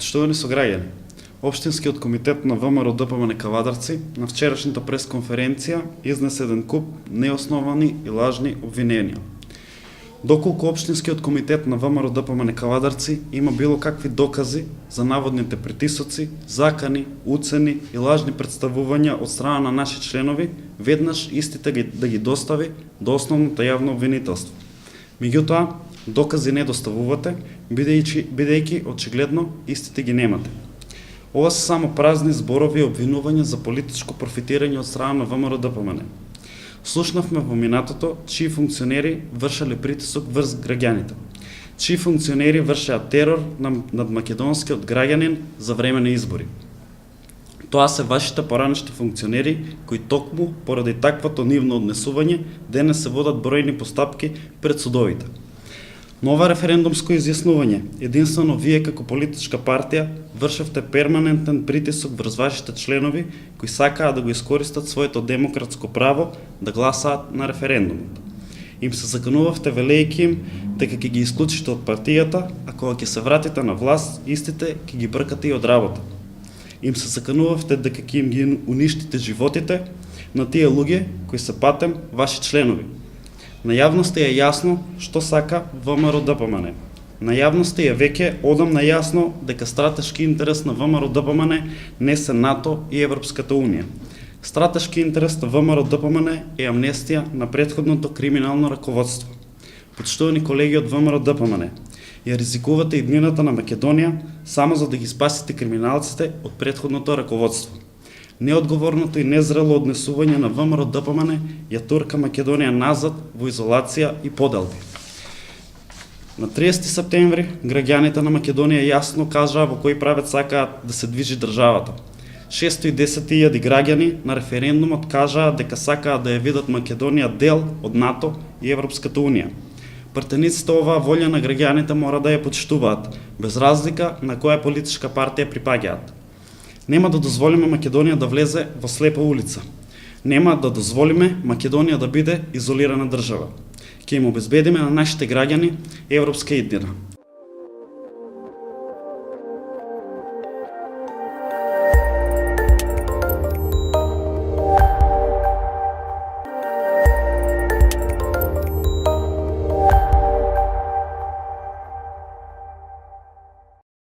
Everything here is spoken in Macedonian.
Почитувани сограѓани, Општинскиот комитет на ВМРО ДПМН Кавадарци на вчерашната пресконференција изнесе еден куп неосновани и лажни обвиненија. Доколку Општинскиот комитет на ВМРО ДПМН Кавадарци има било какви докази за наводните притисоци, закани, уцени и лажни представувања од страна на наши членови, веднаш истите да ги достави до основното јавно обвинителство. Меѓутоа, докази не доставувате, бидејќи очигледно истите ги немате. Ова се само празни зборови и обвинувања за политичко профитирање од страна на ВМРО ДПМН. Слушнавме во минатото чии функционери вршеле притисок врз граѓаните, чии функционери вршеа терор над македонскиот граѓанин за време на избори. Тоа се вашите поранешни функционери кои токму поради таквото нивно однесување денес се водат бројни постапки пред судовите. Нова референдумско изјаснување, единствено вие како политичка партија вршевте перманентен притисок врз вашите членови кои сакаат да го искористат своето демократско право да гласаат на референдумот. Им се заканувавте велејќи им дека ќе ги исклучите од партијата, а кога ќе се вратите на власт, истите ќе ги бркате и од работа. Им се заканувавте дека ќе им ги уништите животите на тие луѓе кои се патем ваши членови. На јавноста е јасно што сака ВМРО ДПМН. На јавноста е веќе одамна јасно дека стратешки интерес на ВМРО ДПМН не се НАТО и Европската Унија. Стратешки интерес на ВМРО ДПМН е амнестија на претходното криминално раководство. Почитувани колеги од ВМРО ДПМН, ја ризикувате иднината на Македонија само за да ги спасите криминалците од претходното раководство. Неодговорното и незрело однесување на ВМРО ДПМН ја турка Македонија назад во изолација и поделби. На 30 септември граѓаните на Македонија јасно кажаа во кој правец сакаат да се движи државата. 610.000 граѓани на референдумот кажаа дека сакаат да ја видат Македонија дел од НАТО и Европската Унија. Пратениците оваа волја на граѓаните мора да ја почитуваат, без разлика на која политичка партија припаѓаат. Нема да дозволиме Македонија да влезе во слепа улица. Нема да дозволиме Македонија да биде изолирана држава. Ќе им обезбедиме на нашите граѓани европска иднина.